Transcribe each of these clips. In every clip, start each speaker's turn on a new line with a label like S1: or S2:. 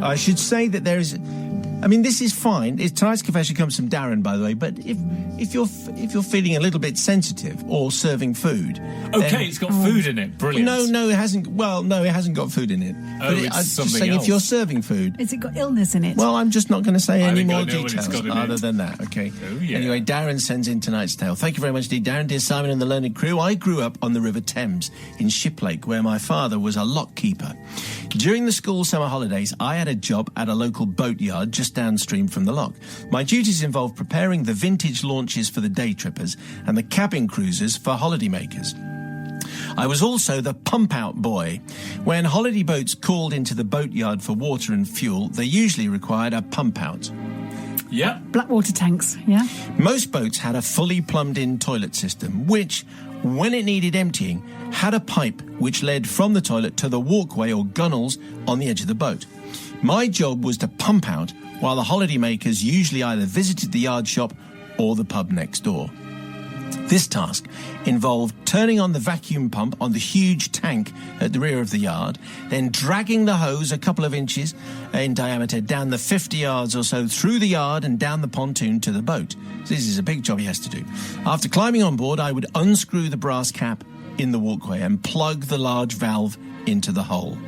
S1: I should say that there is... I mean, this is fine. Tonight's confession comes from Darren, by the way. But if you're feeling a little bit sensitive or serving food,
S2: okay, it's got food in it. Brilliant.
S1: No, it hasn't. Well, no, it hasn't got food in it.
S2: Oh,
S1: but
S2: it's
S1: I'm
S2: something
S1: just saying,
S2: else.
S1: if you're serving food,
S3: has it got illness in it?
S1: Well, I'm just not going to say any more details
S2: other
S1: than that. Okay.
S2: Oh, yeah.
S1: Anyway, Darren sends in tonight's tale. Thank you very much, indeed, Darren. Dear Simon and the learned crew, I grew up on the River Thames in Shiplake, where my father was a lock keeper. During the school summer holidays, I had a job at a local boat yard just downstream from the lock. My duties involved preparing the vintage launches for the day trippers and the cabin cruisers for holidaymakers. I was also the pump-out boy. When holiday boats called into the boatyard for water and fuel, they usually required a pump-out.
S2: Yeah.
S3: Blackwater tanks, yeah.
S1: Most boats had a fully plumbed-in toilet system, which, when it needed emptying, had a pipe which led from the toilet to the walkway or gunnels on the edge of the boat. My job was to pump out, while the holidaymakers usually either visited the yard shop or the pub next door. This task involved turning on the vacuum pump on the huge tank at the rear of the yard, then dragging the hose a couple of inches in diameter down the 50 yards or so through the yard and down the pontoon to the boat. This is a big job he has to do. After climbing on board, I would unscrew the brass cap in the walkway and plug the large valve into the hole.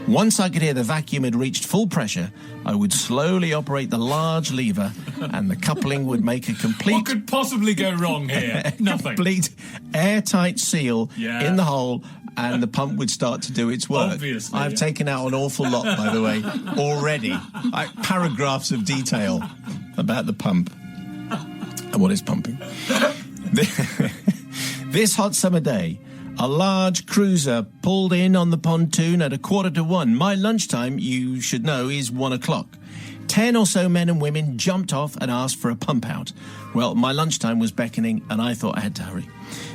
S1: Once I could hear the vacuum had reached full pressure, I would slowly operate the large lever and the coupling would make a complete...
S2: What could possibly go wrong here? Nothing.
S1: Complete airtight seal in the hole and the pump would start to do its work.
S2: Obviously,
S1: I've taken out an awful lot, by the way, already. Paragraphs of detail about the pump and what is pumping. This hot summer day, a large cruiser pulled in on the pontoon at 1:45. My lunchtime, you should know, is 1 o'clock. 10 or so men and women jumped off and asked for a pump out. Well, my lunchtime was beckoning and I thought I had to hurry.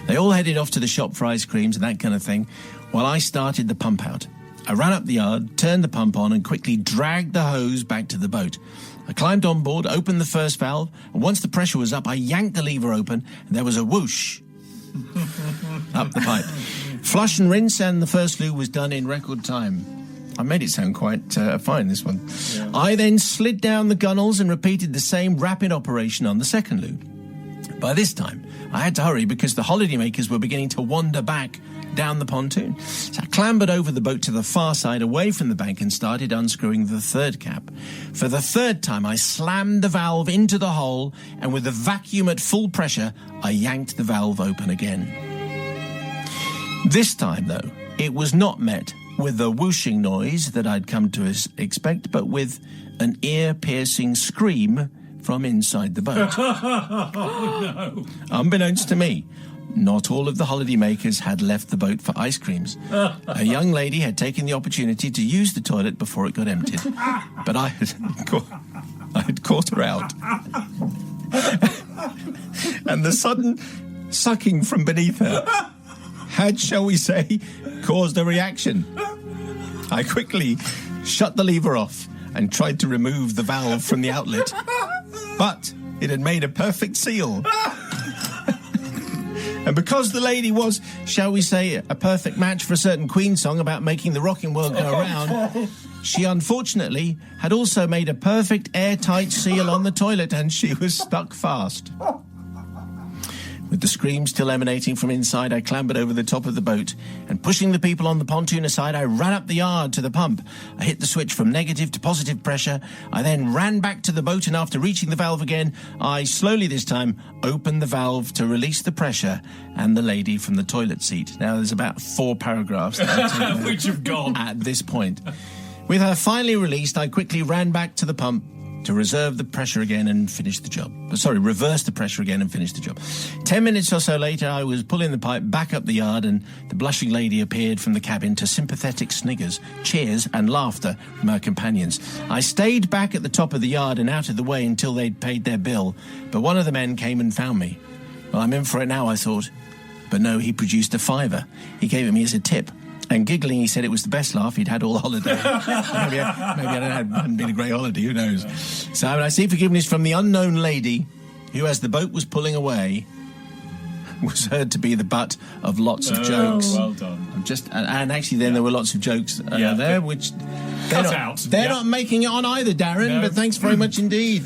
S1: They all headed off to the shop for ice creams and that kind of thing, while I started the pump out. I ran up the yard, turned the pump on and quickly dragged the hose back to the boat. I climbed on board, opened the first valve, and once the pressure was up, I yanked the lever open and there was a whoosh up the pipe. Flush and rinse, and the first loo was done in record time. I made it sound quite fine, this one. Yeah. I then slid down the gunnels and repeated the same rapid operation on the second loo. By this time, I had to hurry because the holidaymakers were beginning to wander back down the pontoon. So I clambered over the boat to the far side away from the bank and started unscrewing the third cap. For the third time, I slammed the valve into the hole, and with the vacuum at full pressure, I yanked the valve open again. This time, though, it was not met with the whooshing noise that I'd come to expect, but with an ear-piercing scream from inside the boat.
S2: Oh, no.
S1: Unbeknownst to me, not all of the holidaymakers had left the boat for ice creams. A young lady had taken the opportunity to use the toilet before it got emptied, but I had caught her out. And the sudden sucking from beneath her had, shall we say, caused a reaction. I quickly shut the lever off and tried to remove the valve from the outlet, but it had made a perfect seal. And because the lady was, shall we say, a perfect match for a certain Queen song about making the rocking world go around, she unfortunately had also made a perfect airtight seal on the toilet, and she was stuck fast. With the scream still emanating from inside, I clambered over the top of the boat, and pushing the people on the pontoon aside, I ran up the yard to the pump. I hit the switch from negative to positive pressure. I then ran back to the boat, and after reaching the valve again, I slowly this time opened the valve to release the pressure and the lady from the toilet seat. Now, there's about 4 paragraphs that
S2: which have gone
S1: at this point. With her finally released, I quickly ran back to the pump to reverse the pressure again and finish the job. 10 minutes or so later, I was pulling the pipe back up the yard, and the blushing lady appeared from the cabin to sympathetic sniggers, cheers and laughter from her companions. I stayed back at the top of the yard and out of the way until they'd paid their bill, but one of the men came and found me. Well, I'm in for it now, I thought. But no, he produced a £5. He gave it me as a tip. And giggling, he said it was the best laugh he'd had all holiday. maybe it hadn't been a great holiday, who knows. So I seek forgiveness from the unknown lady who, as the boat was pulling away, was heard to be the butt of lots of jokes.
S2: Well done.
S1: And actually, then there were lots of jokes there, which they're not making it on either, Darren.
S2: No.
S1: But thanks very much indeed.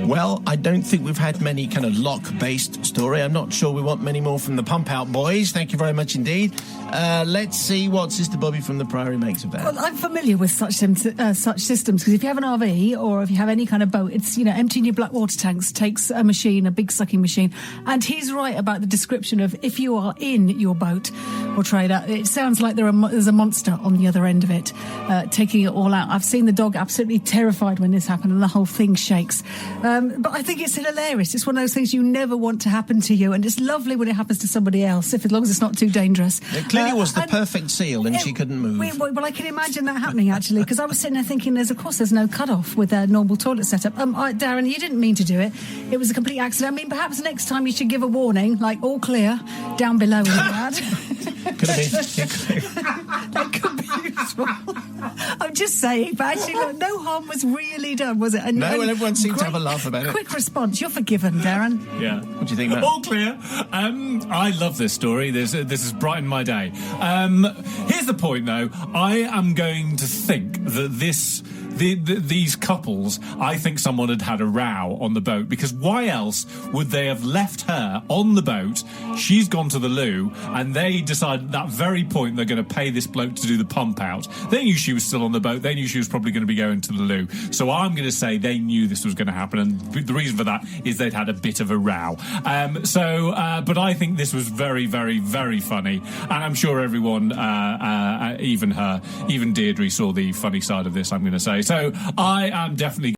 S1: Well, I don't think we've had many kind of lock-based story. I'm not sure we want many more from the Pump Out Boys. Thank you very much indeed. Let's see what Sister Bobby from the Priory makes of that.
S3: Well, I'm familiar with such systems because if you have an RV or if you have any kind of boat, it's, emptying your black water tanks takes a machine, a big sucking machine. And he's right about the description of if you are in your boat or trailer, it sounds like there's a monster on the other end of it, taking it all out. I've seen the dog absolutely terrified when this happened and the whole thing shakes. But I think it's hilarious. It's one of those things you never want to happen to you, and it's lovely when it happens to somebody else, as long as it's not too dangerous.
S1: It clearly was the perfect seal, and she couldn't move.
S3: Well, I can imagine that happening, actually, because I was sitting there thinking, there's no cut-off with a normal toilet setup. Darren, you didn't mean to do it. It was a complete accident. I mean, perhaps next time you should give a warning, like all clear, down below in the ad.
S1: Could have been.
S3: That could be useful. I'm just saying, but actually, look, no harm was really done, was it?
S1: Well, everyone seemed to have a laugh about it.
S3: Quick response. You're forgiven, Darren.
S2: Yeah.
S1: What do you think, Matt?
S2: All clear. I love this story. This has brightened my day. Here's the point, though. I am going to think that these couples, I think someone had a row on the boat, because why else would they have left her on the boat? She's gone to the loo, and they decided at that very point they're going to pay this bloke to do the pump out. They knew she was still on the boat. They knew she was probably going to be going to the loo. So I'm going to say they knew this was going to happen, and the reason for that is they'd had a bit of a row. But I think this was very, very, very funny, and I'm sure everyone, even Deirdre, saw the funny side of this, I'm going to say. So I am definitely